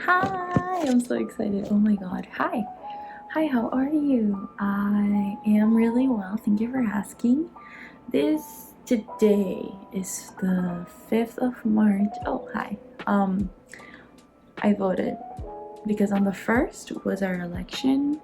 Hi, I'm so excited. Oh my god. Hi. Hi, how are you? I am really well. Thank you for asking. Today is the 5th of March. Oh, hi. Um, I voted because on the 1st was our election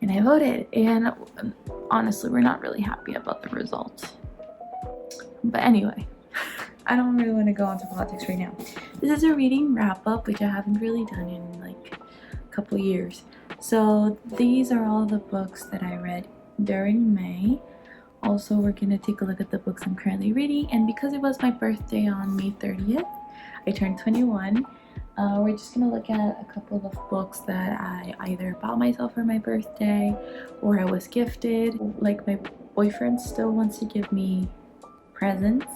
and I voted. And honestly, we're not really happy about the results. But anyway, I don't really want to go into politics right now. This is a reading wrap up, which I haven't really done in like a couple years. So these are all the books that I read during May. Also, we're gonna take a look at the books I'm currently reading, and because it was my birthday on May 30th, I turned 21. We're just gonna look at a couple of books that I either bought myself for my birthday or I was gifted. Like, my boyfriend still wants to give me presents,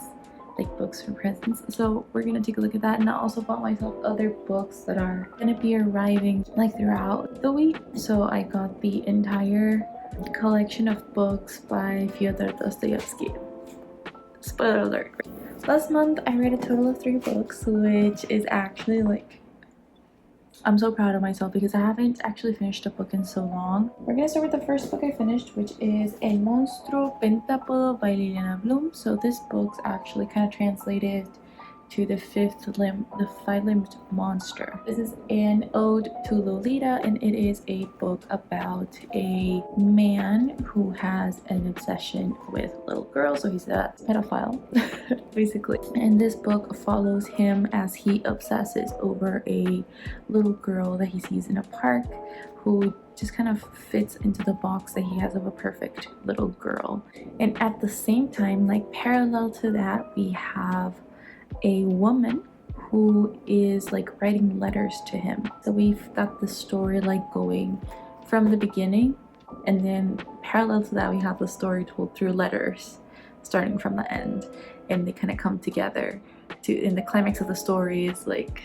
like books for presents, so we're gonna take a look at that. And I also bought myself other books that are gonna be arriving like throughout the week. So I got the entire collection of books by Fyodor Dostoevsky. Spoiler alert. Last month I read a total of 3 books, which is actually like, I'm so proud of myself because I haven't actually finished a book in so long. We're gonna start with the first book I finished, which is El Monstruo Pentápodo by Liliana Bloom. So this book's actually kind of translated to the five-limbed monster. This is an ode to Lolita, and it is a book about a man who has an obsession with little girls, so he's a pedophile basically. And this book follows him as he obsesses over a little girl that he sees in a park who just kind of fits into the box that he has of a perfect little girl. And at the same time, like parallel to that, we have a woman who is like writing letters to him. So we've got the story like going from the beginning, and then parallel to that we have the story told through letters starting from the end, and they kind of come together to, in the climax of the story is like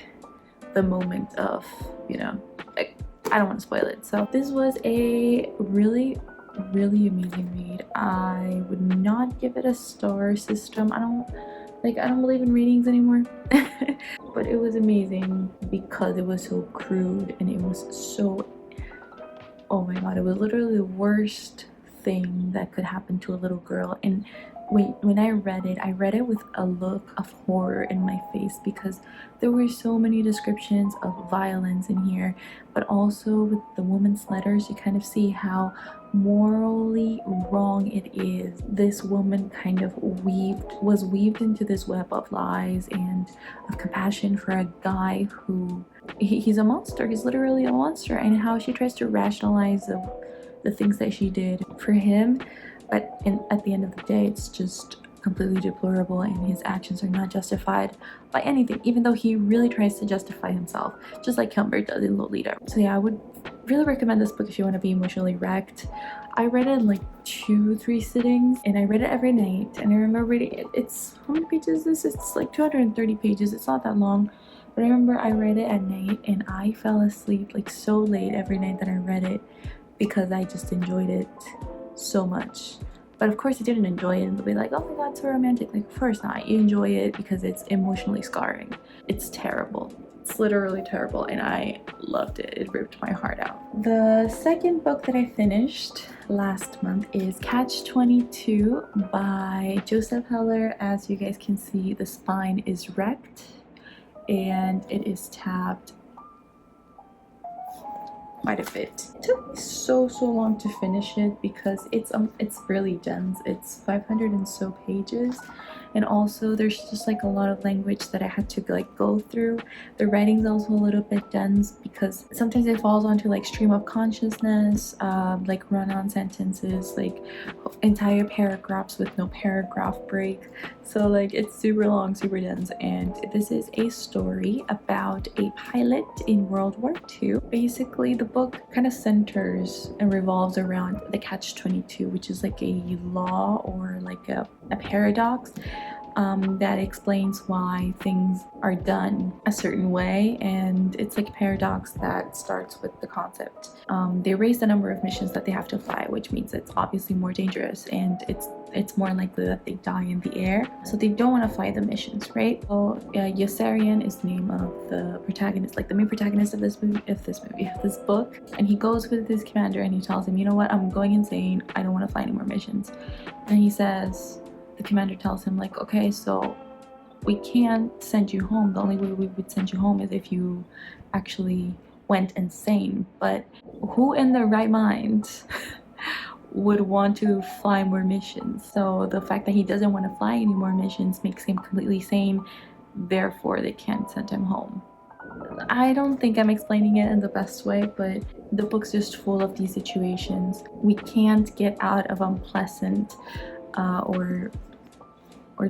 the moment of, you know, like, I don't want to spoil it. So this was a really amazing read. I would not give it a star system. I don't believe in ratings anymore. But it was amazing because it was so crude and it was so, oh my god, it was literally the worst thing that could happen to a little girl. And when I read it with a look of horror in my face because there were so many descriptions of violence in here, but also with the woman's letters you kind of see how morally wrong it is. This woman kind of was weaved into this web of lies and of compassion for a guy who he's a monster. He's literally a monster, and how she tries to rationalize the things that she did for him, but at the end of the day it's just completely deplorable, and his actions are not justified by anything, even though he really tries to justify himself, just like Humbert does in Lolita. So yeah, I would really recommend this book if you want to be emotionally wrecked. I read it in like 2-3 sittings, and I read it every night, and I remember reading it. It's, how many pages is this? It's like 230 pages. It's not that long, but I remember I read it at night and I fell asleep like so late every night that I read it because I just enjoyed it so much. But of course you didn't enjoy it and they'll be like, oh my god, so romantic. Like, of course not. You enjoy it because it's emotionally scarring. It's terrible. It's literally terrible, and I loved it. It ripped my heart out. The second book that I finished last month is Catch-22 by Joseph Heller. As you guys can see, the spine is wrecked and it is tabbed quite a bit. It took me so long to finish it because it's really dense. It's 500 and so pages, and also there's just like a lot of language that I had to like go through. The writing's also a little bit dense because sometimes it falls onto like stream of consciousness, like run-on sentences, like entire paragraphs with no paragraph break. So like it's super long, super dense. And this is a story about a pilot in World War II. Basically the book kind of centers and revolves around the Catch-22, which is like a law or like a paradox that explains why things are done a certain way, and it's like a paradox that starts with the concept. They raise the number of missions that they have to fly, which means it's obviously more dangerous, and it's more likely that they die in the air, so they don't want to fly the missions, right? So Yossarian is the name of the protagonist, like the main protagonist of this book, and he goes with his commander and he tells him, you know what, I'm going insane, I don't want to fly any more missions. And he says, the commander tells him, like, okay, so we can't send you home. The only way we would send you home is if you actually went insane. But who in their right mind would want to fly more missions? So the fact that he doesn't want to fly any more missions makes him completely sane, therefore they can't send him home. I don't think I'm explaining it in the best way, but the book's just full of these situations. We can't get out of unpleasant or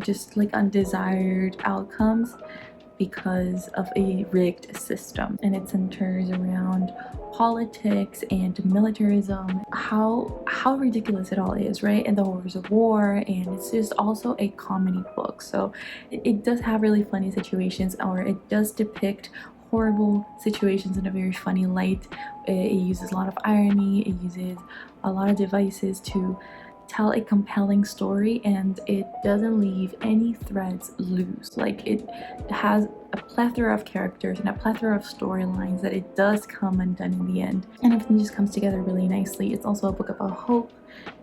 just like undesired outcomes because of a rigged system, and it centers around politics and militarism, how ridiculous it all is, right? And the horrors of war. And it's just also a comedy book, so it does have really funny situations, or it does depict horrible situations in a very funny light. It uses a lot of irony, it uses a lot of devices to tell a compelling story, and it doesn't leave any threads loose. Like, it has a plethora of characters and a plethora of storylines that it does come undone in the end, and everything just comes together really nicely. It's also a book about hope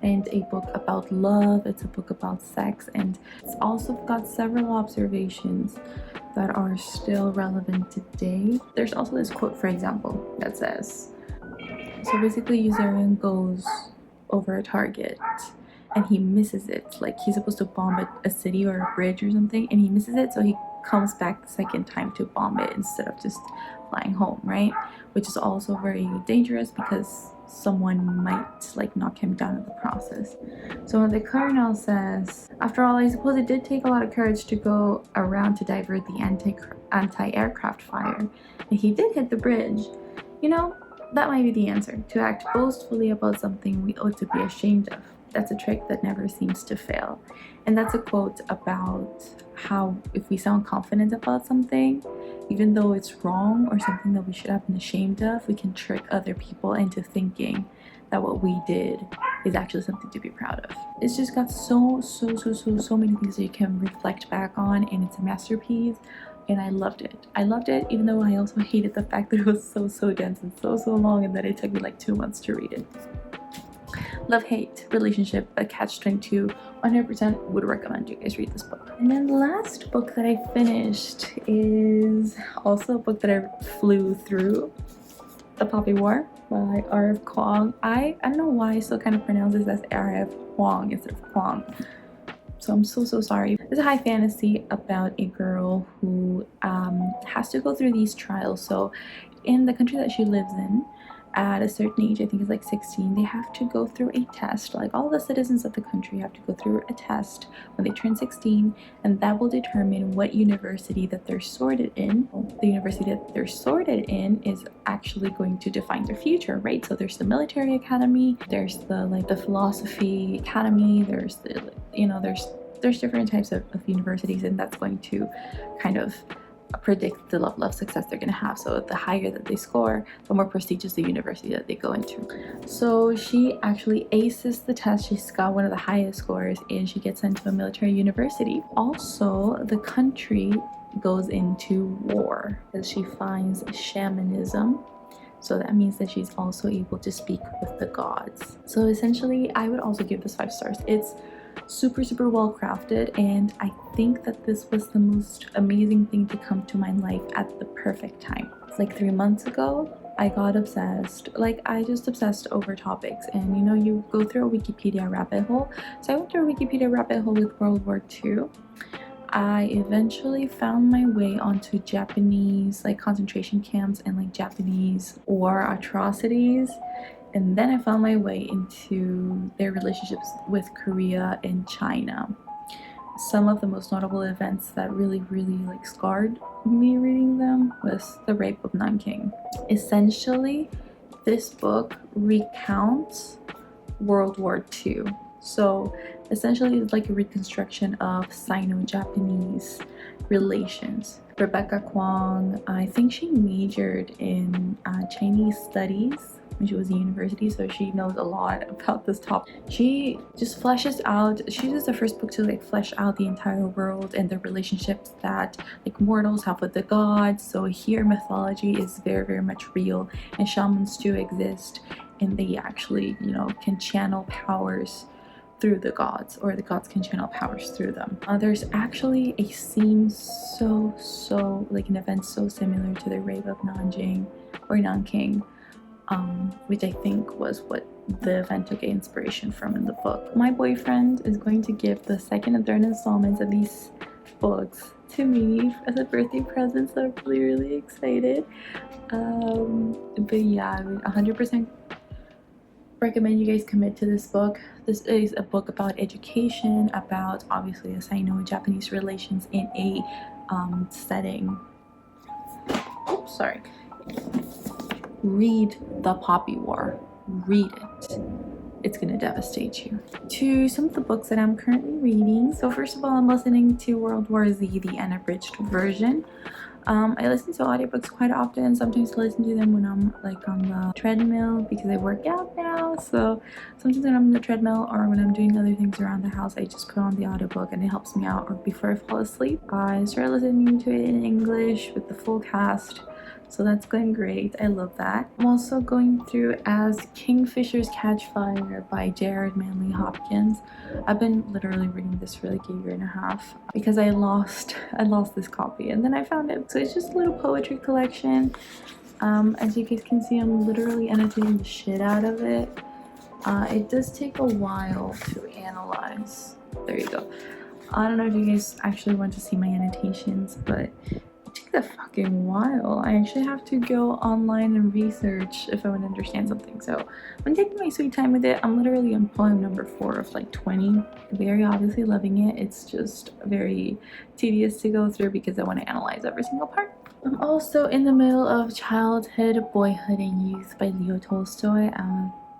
and a book about love. It's a book about sex, and it's also got several observations that are still relevant today. There's also this quote, for example, that says, so basically Yossarian goes over a target and he misses it. Like, he's supposed to bomb a city or a bridge or something, and he misses it, so he comes back the second time to bomb it instead of just flying home, right? Which is also very dangerous because someone might like knock him down in the process. So when the colonel says, after all, I suppose it did take a lot of courage to go around to divert the anti-aircraft fire, and he did hit the bridge, you know, that might be the answer. To act boastfully about something we ought to be ashamed of. That's a trick that never seems to fail. And that's a quote about how if we sound confident about something, even though it's wrong or something that we should have been ashamed of, we can trick other people into thinking that what we did is actually something to be proud of. It's just got so many things that you can reflect back on, and it's a masterpiece. And I loved it, even though I also hated the fact that it was so dense and so long, and that it took me like 2 months to read it. Love-hate relationship, a catch-22. 100% would recommend you guys read this book. And then the last book that I finished is also a book that I flew through, The Poppy War by R.F. Kuang. I don't know why I still kind of pronounce this as R.F. Kuang instead of Kuang. So I'm so sorry. It's a high fantasy about a girl who has to go through these trials. So in the country that she lives in, at a certain age, I think it's like 16, they have to go through a test. Like, all the citizens of the country have to go through a test when they turn 16, and that will determine what university that they're sorted in. The university that they're sorted in is actually going to define their future, right? So there's the military academy, there's the philosophy academy, there's the, you know, there's different types of universities, and that's going to kind of predict the level of success they're going to have. So the higher that they score, the more prestigious the university that they go into. So she actually aces the test. She's got one of the highest scores, and she gets into a military university. Also, the country goes into war because she finds shamanism. So that means that she's also able to speak with the gods. So essentially, I would also give this 5 stars. It's super well crafted, and I think that this was the most amazing thing to come to my life at the perfect time. It's like 3 months ago, I got obsessed. Like, I just obsessed over topics, and you know, you go through a Wikipedia rabbit hole. So I went through a Wikipedia rabbit hole with World War II. I eventually found my way onto Japanese like concentration camps and like Japanese war atrocities. And then I found my way into their relationships with Korea and China. Some of the most notable events that really like scarred me reading them was the rape of Nanking. Essentially, this book recounts World War II. So Essentially, it's like a reconstruction of Sino-Japanese relations. Rebecca Kwong, I think she majored in Chinese studies when she was in university, so she knows a lot about this topic. She just fleshes out, she is the first book to like flesh out the entire world and the relationships that like mortals have with the gods. So here mythology is very, very much real, and shamans do exist, and they actually, you know, can channel powers through the gods, or the gods can channel powers through them. There's actually a scene so like an event so similar to the rape of Nanjing or Nanking, which I think was what the event took inspiration from in the book. My boyfriend is going to give the second and third installments of these books to me as a birthday present, so I'm really excited. But yeah, I would 100% recommend you guys commit to this book. This is a book about education, about obviously the Sino-Japanese relations in a setting. Oops, sorry. Read The Poppy War. Read it. It's gonna devastate you. To some of the books that I'm currently reading. So first of all, I'm listening to World War Z, the unabridged version. I listen to audiobooks quite often. Sometimes I listen to them when I'm like on the treadmill because I work out now. So sometimes when I'm on the treadmill or when I'm doing other things around the house, I just put on the audiobook and it helps me out. Or before I fall asleep, I start listening to it in English with the full cast. So that's going great. I love that. I'm also going through As Kingfishers Catch Fire by Jared Manley Hopkins. I've been literally reading this for like a year and a half because I lost this copy and then I found it. So it's just a little poetry collection. As you guys can see, I'm literally annotating the shit out of it. It does take a while to analyze. There you go. I don't know if you guys actually want to see my annotations, but a fucking while. I actually have to go online and research if I want to understand something. So I'm taking my sweet time with it. I'm literally on poem number 4 of like 20. Very obviously loving it. It's just very tedious to go through because I want to analyze every single part. I'm also in the middle of Childhood, Boyhood, and Youth by Leo Tolstoy.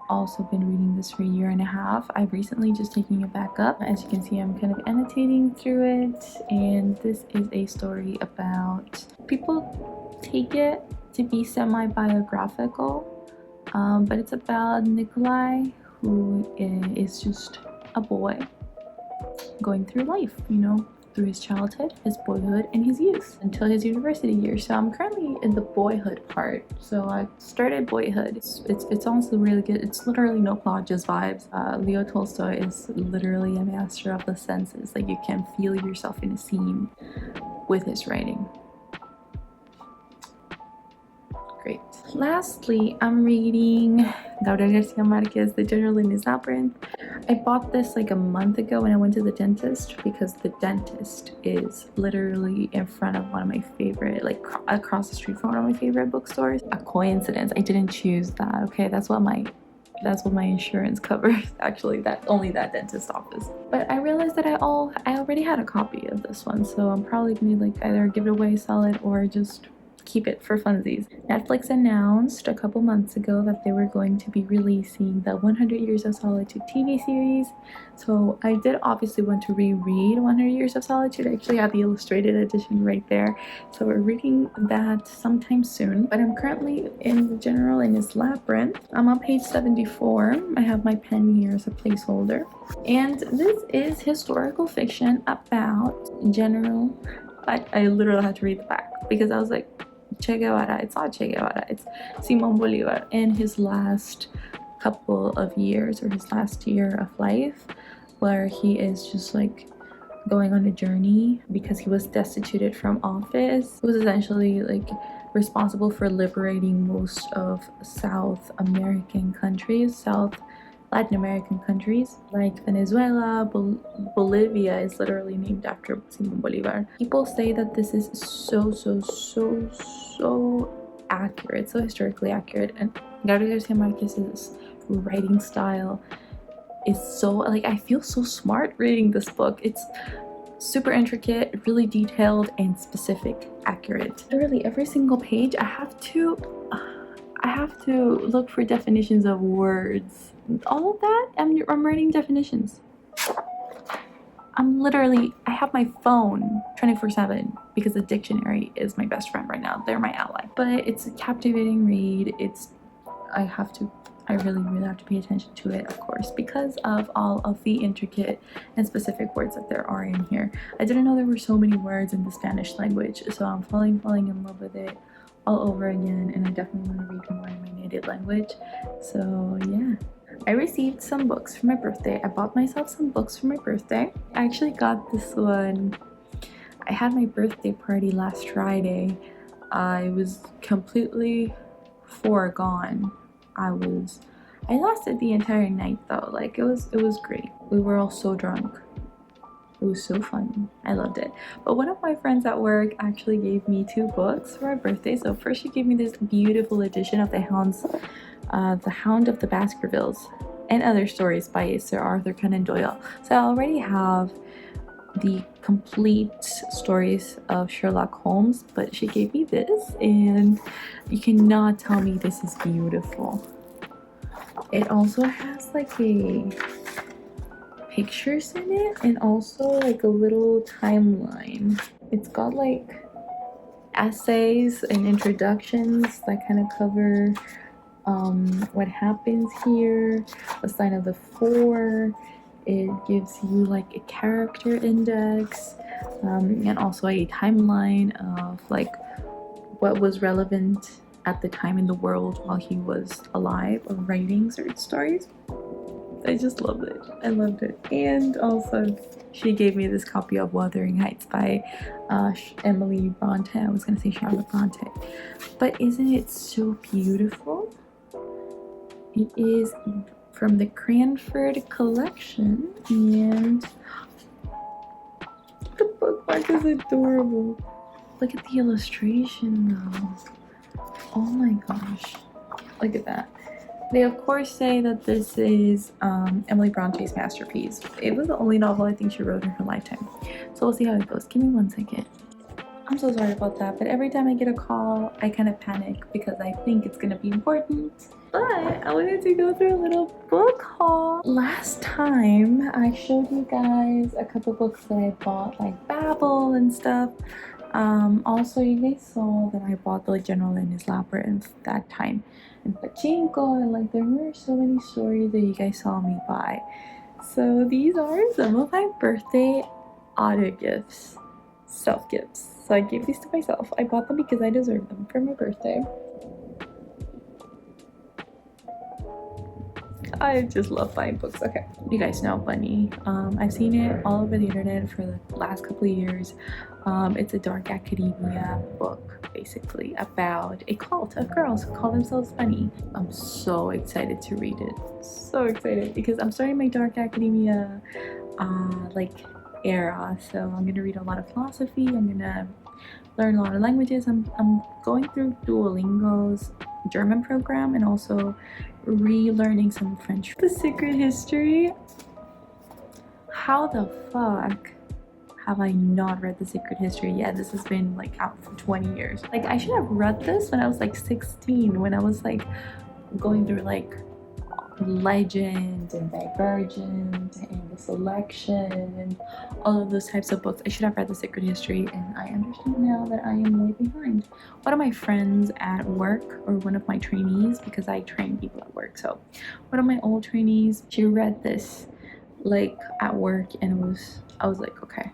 Also been reading this for a year and a half. I've recently just taken it back up. As you can see, I'm kind of annotating through it, and this is a story about, people take it to be semi-biographical, but it's about Nikolai, who is just a boy going through life, you know, through his childhood, his boyhood, and his youth until his university years. So I'm currently in the boyhood part. So I started boyhood. It's honestly really good. It's literally no plot, just vibes. Leo Tolstoy is literally a master of the senses. Like, you can feel yourself in a scene with his writing. Great. Lastly, I'm reading Gabriel Garcia Marquez, The General in His Labyrinth. I bought this like a month ago when I went to the dentist because the dentist is literally in front of one of my favorite, like across the street from one of my favorite bookstores. A coincidence. I didn't choose that, okay? That's what my insurance covers. Actually, only that dentist office. But I realized that I already had a copy of this one, so I'm probably gonna like either give it away, sell it, or just keep it for funsies. Netflix announced a couple months ago that they were going to be releasing the 100 Years of Solitude TV series. So I did obviously want to reread 100 Years of Solitude. I actually have the illustrated edition right there. So we're reading that sometime soon. But I'm currently in The General in His Labyrinth. I'm on page 74. I have my pen here as a placeholder. And this is historical fiction about General. I literally had to read the back because I was like, Che Guevara. It's not Che Guevara, it's Simon Bolivar in his last couple of years, or his last year of life, where he is just like going on a journey because he was destituted from office. He was essentially like responsible for liberating most of South American countries, Latin American countries like Venezuela. Bolivia is literally named after Simon Bolivar. People say that this is so accurate, so historically accurate, and Gabriel Garcia Marquez's writing style is so, like, I feel so smart reading this book. It's super intricate, really detailed, and specific, accurate. Literally every single page I have to look for definitions of words. All of that, I'm writing definitions. I have my phone 24/7 because the dictionary is my best friend right now. They're my ally. But it's a captivating read. I really have to pay attention to it, of course, because of all of the intricate and specific words that there are in here. I didn't know there were so many words in the Spanish language, so I'm falling in love with it all over again, and I definitely want to read more in my native language. So yeah. I received some books for my birthday. I bought myself some books for my birthday. I actually got this one. I had my birthday party last Friday. I was completely foregone. I lasted the entire night though. Like it was great. We were all so drunk. It was so fun. I loved it. But one of my friends at work actually gave me 2 books for my birthday. So first she gave me this beautiful edition of The Hound of the Baskervilles and Other Stories by Sir Arthur Conan Doyle. So I already have the complete stories of Sherlock Holmes, but she gave me this, and you cannot tell me this is beautiful. It also has like a pictures in it and also like a little timeline. It's got like essays and introductions that kind of cover what happens here, the sign of the 4. It gives you like a character index, and also a timeline of like what was relevant at the time in the world while he was alive or writing certain stories. I just loved it. I loved it. And also she gave me this copy of Wuthering Heights by Emily Bronte. I was gonna say Charlotte Bronte, but isn't it so beautiful? It is from the Cranford collection, and the bookmark is adorable. Look at the illustration though. Oh my gosh, look at that. They of course say that this is Emily Bronte's masterpiece. It was the only novel I think she wrote in her lifetime. So we'll see how it goes. Give me 1 second. I'm so sorry about that, but every time I get a call, I kind of panic because I think it's gonna be important. But I wanted to go through a little book haul. Last time, I showed you guys a couple books that I bought, like Babel and stuff. Also, you guys saw that I bought the General Linus Labyrinth that time, and Pachinko, and like there were so many stories that you guys saw me buy. So these are some of my birthday auto gifts, self gifts. So I gave these to myself. I bought them because I deserve them for my birthday. I just love buying books. Okay, you guys know Bunny. I've seen it all over the internet for the last couple of years. It's a dark academia book, basically, about a cult of girls who call themselves Bunny. I'm so excited to read it. So excited because I'm starting my dark academia era. So I'm gonna read a lot of philosophy. I'm gonna learn a lot of languages. I'm going through Duolingo's German program and also relearning some French. The Secret History. How the fuck have I not read The Secret History yet? This has been like out for 20 years. Like I should have read this when I was like 16, when I was like going through like Legend and Divergent and The Selection and all of those types of books. I should have read The Secret History, and I understand now that I am way behind. One of my friends at work, or one of my trainees, because I train people at work, so one of my old trainees, she read this like at work, and I was like, okay,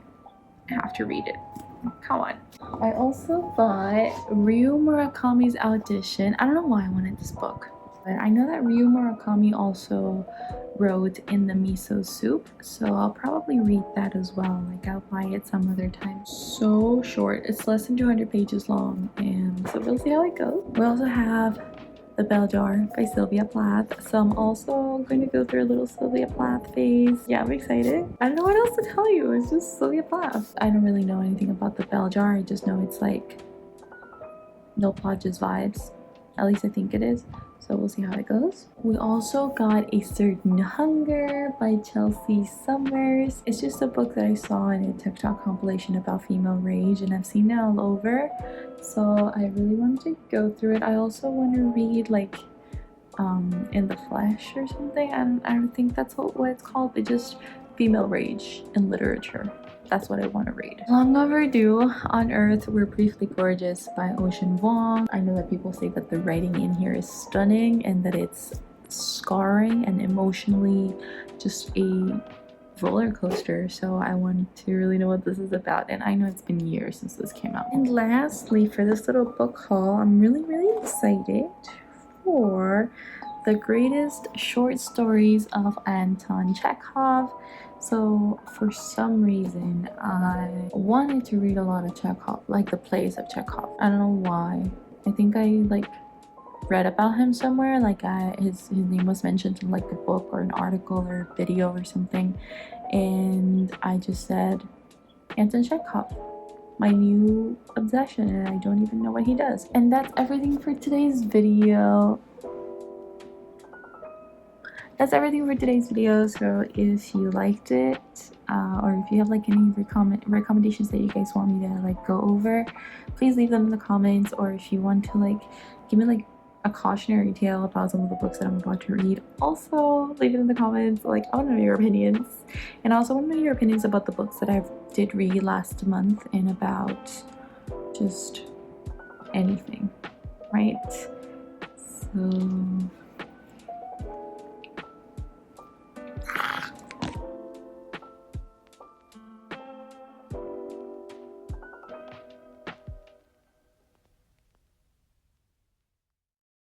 I have to read it. Come on. I also bought Ryu Murakami's Audition. I don't know why I wanted this book, but I know that Ryu Murakami also wrote In the Miso Soup, so I'll probably read that as well. Like I'll buy it some other time. So short. It's less than 200 pages long, and so we'll see how it goes. We also have The Bell Jar by Sylvia Plath. So I'm also going to go through a little Sylvia Plath phase. Yeah, I'm excited. I don't know what else to tell you. It's just Sylvia Plath. I don't really know anything about The Bell Jar. I just know it's like no plot, just vibes. At least I think it is. So we'll see how it goes. We also got A Certain Hunger by Chelsea Summers. It's just a book that I saw in a TikTok compilation about female rage, and I've seen it all over. So I really wanted to go through it. I also want to read like In the Flesh or something. I don't think that's what it's called, but just female rage in literature. That's what I want to read. Long Overdue, On Earth We're Briefly Gorgeous by Ocean Vuong. I know that people say that the writing in here is stunning and that it's scarring and emotionally just a roller coaster, so I wanted to really know what this is about, and I know it's been years since this came out. And lastly, for this little book haul, I'm really excited for the greatest short stories of Anton Chekhov. So for some reason I wanted to read a lot of Chekhov, like the plays of Chekhov. I don't know why. I think I like read about him somewhere, like his name was mentioned in like a book or an article or a video or something, and I just said Anton Chekhov, my new obsession, and I don't even know what he does. And that's everything for today's video. So if you liked it, or if you have like any recommendations that you guys want me to like go over, please leave them in the comments. Or if you want to like give me like a cautionary tale about some of the books that I'm about to read, also leave it in the comments. Like, I want to know your opinions, and I also want to know your opinions about the books that I did read last month and about just anything, right? So